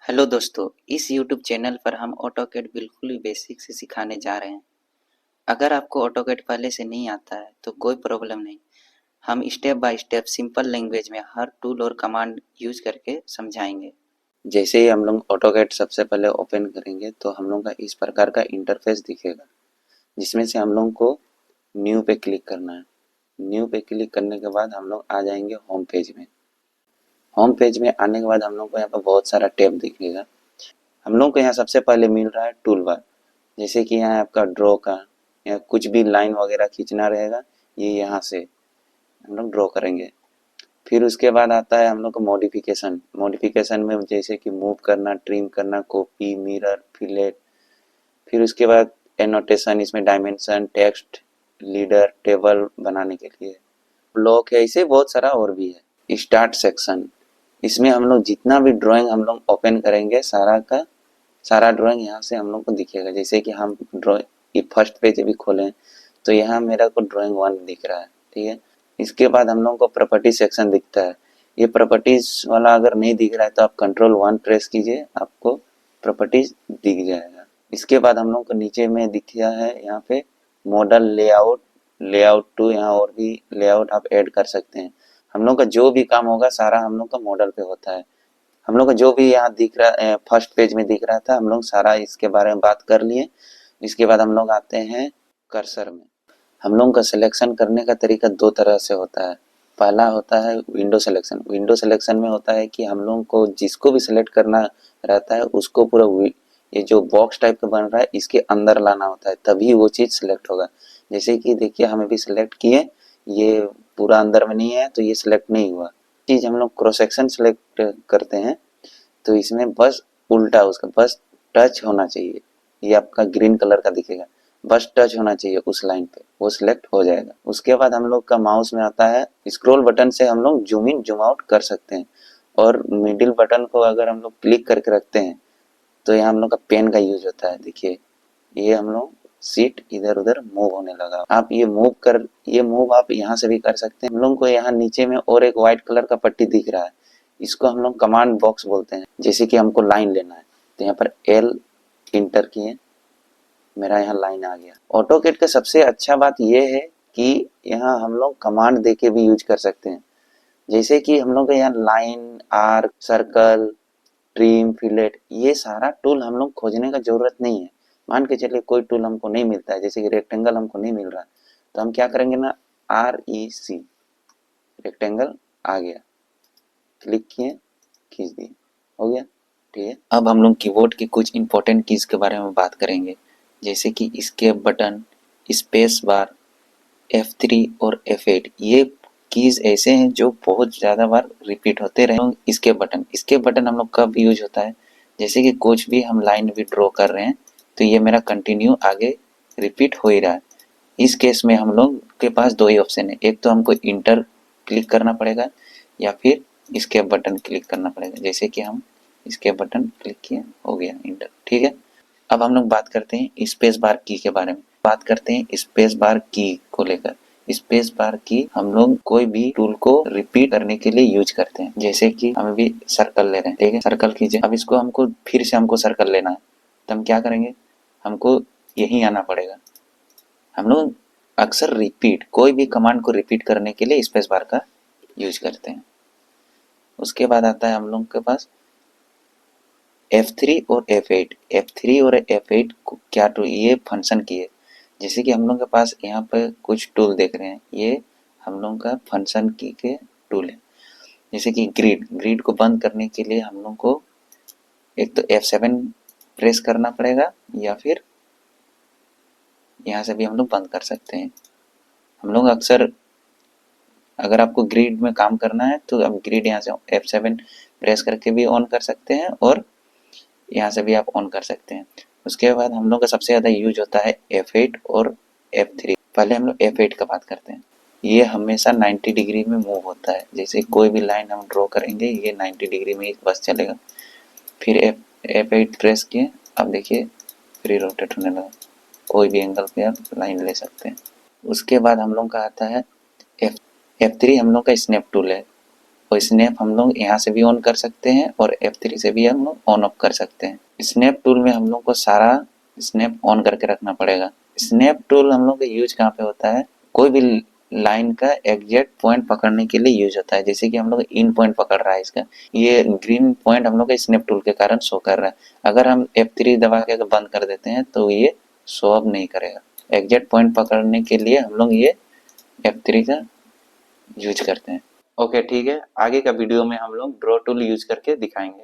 Hello दोस्तों, इस YouTube channel पर हम ऑटोकैड बिल्कुल ही बेसिक से सिखाने जा रहे हैं। अगर आपको ऑटोकैड पहले से नहीं आता है तो कोई प्रॉब्लम नहीं। हम step by step simple language में हर टूल और कमांड यूज करके समझाएंगे। जैसे ही हम लोग ऑटोकैड सबसे पहले ओपन करेंगे तो हम लोग का इस प्रकार का इंटरफेस दिखेगा, जिसमें से हम लोग को न्यू पे क्लिक करना है। न्यू पे क्लिक करने के बाद हम लोग आ जाएंगे होम पेज में। होम पेज में आने के बाद हम लोग को यहाँ पर बहुत सारा टैब दिखेगा। हम लोग को यहाँ सबसे पहले मिल रहा है टूल बार। जैसे कि यहाँ आपका ड्रॉ का या कुछ भी लाइन वगैरह खींचना रहेगा, ये यहाँ से हम लोग ड्रॉ करेंगे। फिर उसके बाद आता है हम लोग को मॉडिफिकेशन। मॉडिफिकेशन में जैसे कि मूव करना, ट्रिम करना, कॉपी, मिरर, फिलेट। फिर उसके बाद एनोटेशन, इसमें डायमेंशन, टेक्स्ट, लीडर, टेबल बनाने के लिए ब्लॉक है, इसे बहुत सारा और भी है। स्टार्ट सेक्शन, इसमें हम लोग जितना भी ड्राइंग हम लोग ओपन करेंगे सारा का सारा ड्राइंग यहाँ से हम लोग को दिखेगा। जैसे कि हम ड्राइंग ये फर्स्ट पेज भी खोलें तो यहाँ मेरा को ड्राइंग 1 दिख रहा है, ठीक है। इसके बाद हम लोग को प्रॉपर्टी सेक्शन दिखता है। ये प्रॉपर्टीज वाला अगर नहीं दिख रहा है तो आप कंट्रोल 1 प्रेस कीजिए, आपको प्रॉपर्टीज दिख जाएगा। इसके बाद हम लोग को नीचे में दिख गया है यहाँ पे मॉडल लेआउट, लेआउट टू, यहाँ और भी लेआउट आप ऐड कर सकते हैं। हम लोग का जो भी काम होगा सारा हम लोग का मॉडल पे होता है। हम लोग को जो भी यहाँ दिख रहा फर्स्ट पेज में दिख रहा था, हम लोग सारा इसके बारे में बात कर लिए। इसके बाद हम लोग आते हैं कर्सर में। हम लोग का सिलेक्शन करने का तरीका दो तरह से होता है। पहला होता है विंडो सिलेक्शन। विंडो सिलेक्शन में होता है कि हम लोग को जिसको भी सिलेक्ट करना रहता है उसको पूरा ये जो बॉक्स टाइप का बन रहा है इसके अंदर लाना होता है, तभी वो चीज़ सिलेक्ट होगा। जैसे कि देखिए हमें भी सिलेक्ट किए, ये पूरा अंदर में नहीं है तो ये सिलेक्ट नहीं हुआ। चीज़ हम लोग क्रॉस सेक्शन सिलेक्ट करते हैं तो इसमें बस उल्टा उसका बस टच होना चाहिए। ये आपका ग्रीन कलर का दिखेगा, बस टच होना चाहिए उस लाइन पे, वो सिलेक्ट हो जाएगा। उसके बाद हम लोग का माउस में आता है स्क्रॉल बटन से हम लोग जूम इन जूम आउट कर सकते हैं। और मिडिल बटन को अगर हम लोग क्लिक करके रखते हैं तो यहाँ हम लोग का पेन का यूज होता है। देखिए ये हम लोग सीट इधर उधर मूव होने लगा। आप ये मूव आप यहाँ से भी कर सकते हैं। हम लोग को यहाँ नीचे में और एक व्हाइट कलर का पट्टी दिख रहा है, इसको हम लोग कमांड बॉक्स बोलते हैं। जैसे कि हमको लाइन लेना है तो यहाँ पर एल इंटर किए, मेरा यहाँ लाइन आ गया। ऑटोकैड का सबसे अच्छा बात यह है कि यहाँ हम लोग कमांड देके भी यूज कर सकते हैं। जैसे कि हम लोग का यहाँ line, arc, circle, trim, fillet, ये सारा टूल हम लोग खोजने का जरूरत नहीं है। मान के चलिए कोई टूल हमको नहीं मिलता है, जैसे कि रेक्टेंगल हमको नहीं मिल रहा है, तो हम क्या करेंगे ना, REC, रेक्टेंगल आ गया, क्लिक किए, खींच दिए, हो गया, ठीक है। अब हम लोग कीबोर्ड की कुछ इंपॉर्टेंट कीज के बारे में बात करेंगे, जैसे कि escape button, space bar, F3 और F8। ये कीज ऐसे हैं जो बहुत ज़्यादा बार रिपीट होते रहे। इसके बटन हम लोग कब यूज होता है, जैसे कि कुछ भी हम लाइन भी ड्रॉ कर रहे हैं तो ये मेरा कंटिन्यू आगे रिपीट हो ही रहा है। इस केस में हम लोग के पास दो ही ऑप्शन है, एक तो हमको इंटर क्लिक करना पड़ेगा या फिर इसके बटन क्लिक करना पड़ेगा। जैसे कि हम इसके बटन क्लिक किए, हो गया इंटर, ठीक है। अब हम लोग बात करते हैं स्पेस बार की के बारे में। बात करते हैं स्पेस बार की को लेकर। स्पेस बार की हम लोग कोई भी टूल को रिपीट करने के लिए यूज करते हैं। जैसे कि हम अभी सर्कल ले रहे हैं, ठीक है, सर्कल कीजिए। अब इसको हमको फिर से हमको सर्कल लेना है तो हम क्या करेंगे, हमको यही आना पड़ेगा। हम लोग अक्सर रिपीट कोई भी कमांड को रिपीट करने के लिए स्पेस बार का यूज करते हैं। उसके बाद आता है हम लोग के पास F3 और F8। F3 और F8 को क्या टूल, ये फंक्शन की है। जैसे कि हम लोग के पास यहाँ पर कुछ टूल देख रहे हैं, ये हम लोग का फंक्शन की के टूल है। जैसे कि ग्रिड को बंद करने के लिए हम लोग को एक तो F7 प्रेस करना पड़ेगा या फिर यहाँ से भी हम लोग बंद कर सकते हैं। हम लोग अक्सर अगर आपको ग्रिड में काम करना है तो आप ग्रिड यहाँ से F7 प्रेस करके भी ऑन कर सकते हैं और यहाँ से भी आप ऑन कर सकते हैं। उसके बाद हम लोग का सबसे ज़्यादा यूज होता है F8 और F3। पहले हम लोग F8 का बात करते हैं। ये हमेशा 90 डिग्री में मूव होता है। जैसे कोई भी लाइन हम ड्रॉ करेंगे ये 90 डिग्री में ही बस चलेगा। फिर F8 प्रेस किए, अब देखिए फ्री रोटेट होने लगा। कोई भी एंगल पे आप लाइन ले सकते हैं। उसके बाद हम लोग का आता है F3 हम लोग का स्नैप टूल है। और स्नैप हम लोग यहाँ से भी ऑन कर सकते हैं और F3 से भी हम लोग ऑन ऑफ कर सकते हैं। स्नैप टूल में हम लोग को सारा स्नैप ऑन करके रखना पड़ेगा। स्नैप टूल हम लोग का यूज कहाँ पे होता है, कोई भी लाइन का एग्जैक्ट पॉइंट पकड़ने के लिए यूज होता है। जैसे कि हम लोग इन पॉइंट पकड़ रहा है, इसका ये ग्रीन पॉइंट हम लोग का स्नैप टूल के कारण शो कर रहा है। अगर हम F3 दबा के बंद कर देते हैं तो ये शो अप नहीं करेगा। एग्जैक्ट पॉइंट पकड़ने के लिए हम लोग ये F3 का यूज करते हैं। ओके ठीक है, आगे का वीडियो में हम लोग ड्रॉ टूल यूज करके दिखाएंगे।